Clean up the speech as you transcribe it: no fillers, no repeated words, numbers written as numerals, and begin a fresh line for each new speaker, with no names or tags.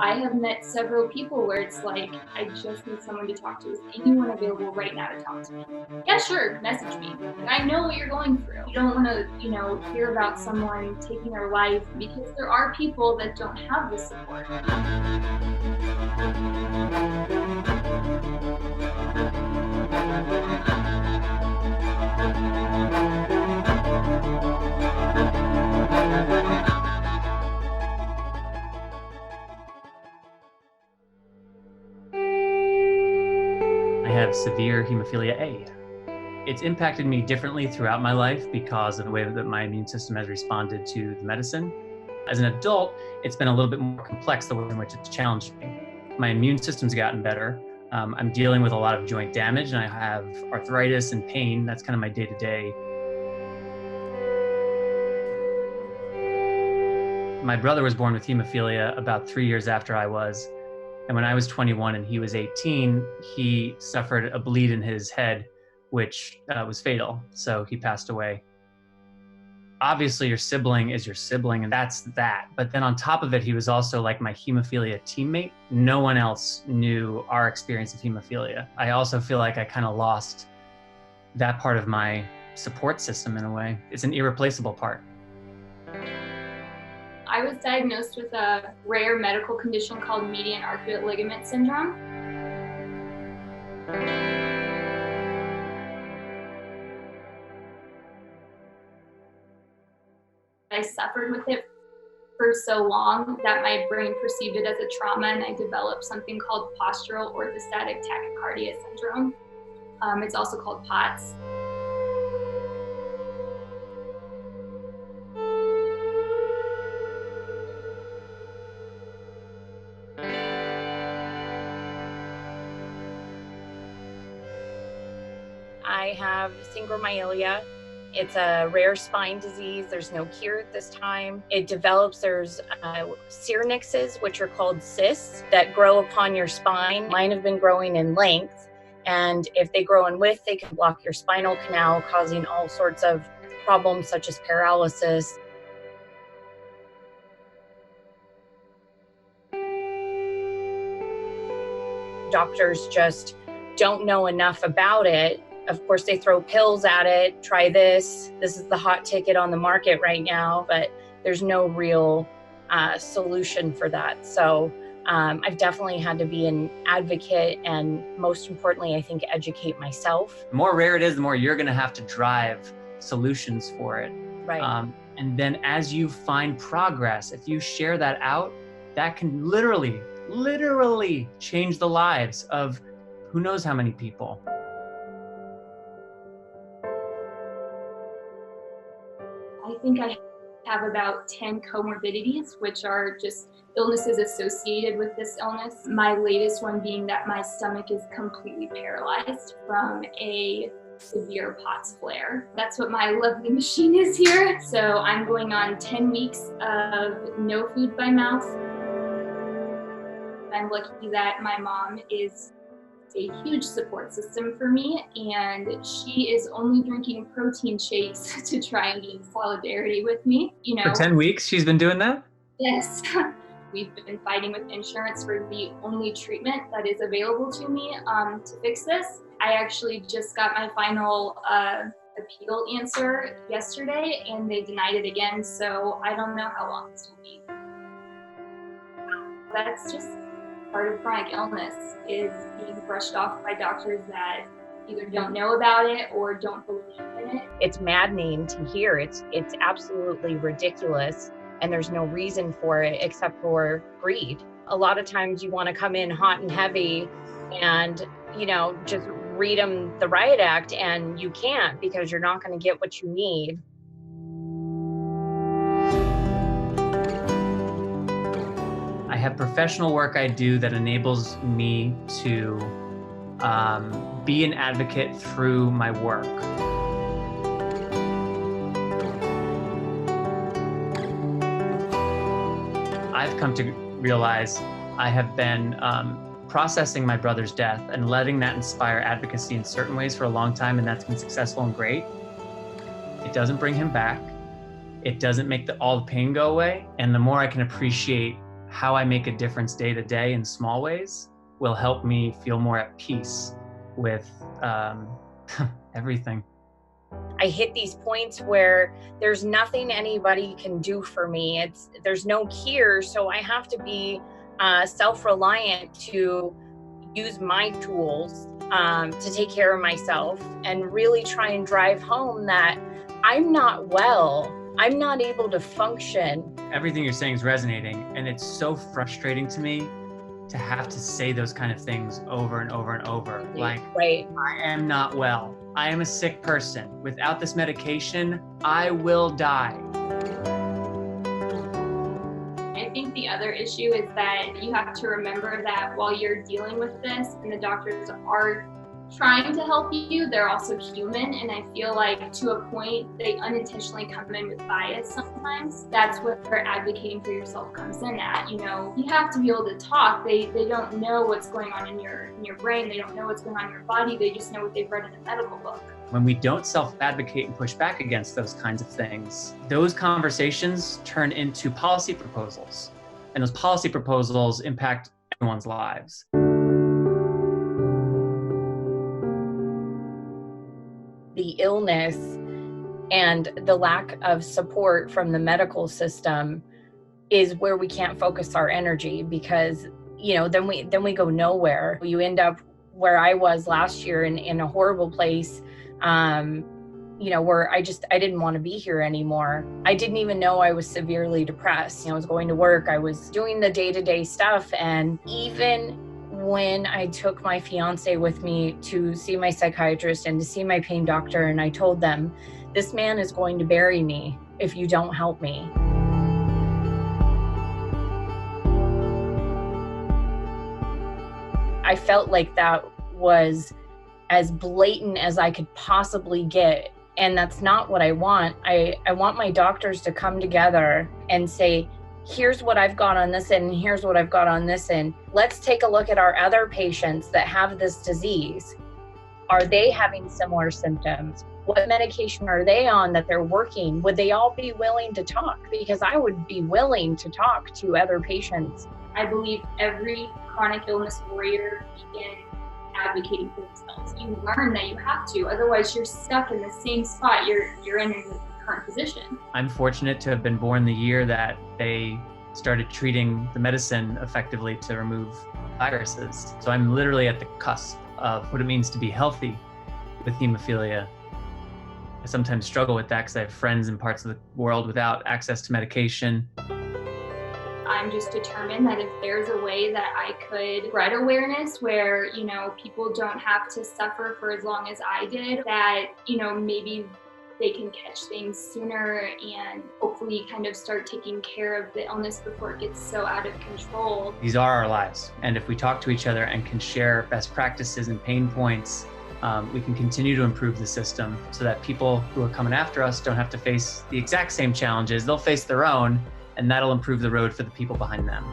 I have met several people where it's like, I just need someone to talk to. Is anyone available right now to talk to me? Yeah, sure, message me. I know what you're going through. You don't want to, hear about someone taking their life because there are people that don't have the support.
I have severe hemophilia A. It's impacted me differently throughout my life because of the way that my immune system has responded to the medicine. As an adult, it's been a little bit more complex, the way in which it's challenged me. My immune system's gotten better. I'm dealing with a lot of joint damage, and I have arthritis and pain. That's kind of my day-to-day. My brother was born with hemophilia about 3 years after I was. And when I was 21 and he was 18, he suffered a bleed in his head, which was fatal. So he passed away. Obviously, your sibling is your sibling, and that's that. But then on top of it, he was also like my hemophilia teammate. No one else knew our experience of hemophilia. I also feel like I kind of lost that part of my support system in a way. It's an irreplaceable part.
I was diagnosed with a rare medical condition called median arcuate ligament syndrome. I suffered with it for so long that my brain perceived it as a trauma, and I developed something called postural orthostatic tachycardia syndrome. It's also called POTS.
I have synchromyelia. It's a rare spine disease. There's no cure at this time. It develops, there's syrinxes, which are called cysts that grow upon your spine. Mine have been growing in length, and if they grow in width, they can block your spinal canal, causing all sorts of problems such as paralysis. Doctors just don't know enough about it. Of course, they throw pills at it. Try this. This is the hot ticket on the market right now, but there's no real solution for that. So I've definitely had to be an advocate, and most importantly, I think, educate myself.
The more rare it is, the more you're going to have to drive solutions for it.
Right.
And then as you find progress, if you share that out, that can literally change the lives of who knows how many people.
I think I have about 10 comorbidities, which are just illnesses associated with this illness. My latest one being that my stomach is completely paralyzed from a severe POTS flare. That's what my lovely machine is here. So I'm going on 10 weeks of no food by mouth. I'm lucky that my mom is a huge support system for me, and she is only drinking protein shakes to try and be in solidarity with me.
For 10 weeks, she's been doing that?
Yes. We've been fighting with insurance for the only treatment that is available to me to fix this. I actually just got my final appeal answer yesterday, and they denied it again, so I don't know how long this will be. That's just part of chronic illness, is being brushed off by doctors that either don't know about it or don't believe in it.
It's maddening to hear. It's absolutely ridiculous, and there's no reason for it except for greed. A lot of times you want to come in hot and heavy and, just read them the riot act, and you can't, because you're not going to get what you need.
I have professional work I do that enables me to be an advocate through my work. I've come to realize I have been processing my brother's death and letting that inspire advocacy in certain ways for a long time, and that's been successful and great. It doesn't bring him back. it doesn't make all the pain go away. And the more I can appreciate how I make a difference day to day in small ways will help me feel more at peace with everything.
I hit these points where there's nothing anybody can do for me. There's no cure, so I have to be self-reliant to use my tools to take care of myself and really try and drive home that I'm not well. I'm not able to function.
Everything you're saying is resonating, and it's so frustrating to me to have to say those kind of things over and over and over. Like,
right.
I am not well. I am a sick person. Without this medication, I will die.
I think the other issue is that you have to remember that while you're dealing with this and the doctors are trying to help you, they're also human. And I feel like to a point, they unintentionally come in with bias sometimes. That's where advocating for yourself comes in at. You have to be able to talk. They don't know what's going on in your brain. They don't know what's going on in your body. They just know what they've read in a medical book.
When we don't self-advocate and push back against those kinds of things, those conversations turn into policy proposals. And those policy proposals impact everyone's lives.
The illness and the lack of support from the medical system is where we can't focus our energy, because then we go nowhere. You end up where I was last year in a horrible place, where I didn't want to be here anymore. I didn't even know I was severely depressed. I was going to work, I was doing the day-to-day stuff, and even when I took my fiance with me to see my psychiatrist and to see my pain doctor, and I told them, this man is going to bury me if you don't help me. I felt like that was as blatant as I could possibly get. And that's not what I want. I want my doctors to come together and say, here's what I've got on this end, and here's what I've got on this end. Let's take a look at our other patients that have this disease. Are they having similar symptoms? What medication are they on that they're working? Would they all be willing to talk? Because I would be willing to talk to other patients.
I believe every chronic illness warrior begins advocating for themselves. You learn that you have to, otherwise you're stuck in the same spot you're in the current position.
I'm fortunate to have been born the year that they started treating the medicine effectively to remove viruses. So I'm literally at the cusp of what it means to be healthy with hemophilia. I sometimes struggle with that because I have friends in parts of the world without access to medication.
I'm just determined that if there's a way that I could spread awareness where, people don't have to suffer for as long as I did, that, maybe they can catch things sooner and hopefully kind of start taking care of the illness before it gets so out of control.
These are our lives. And if we talk to each other and can share best practices and pain points, we can continue to improve the system so that people who are coming after us don't have to face the exact same challenges. They'll face their own, and that'll improve the road for the people behind them.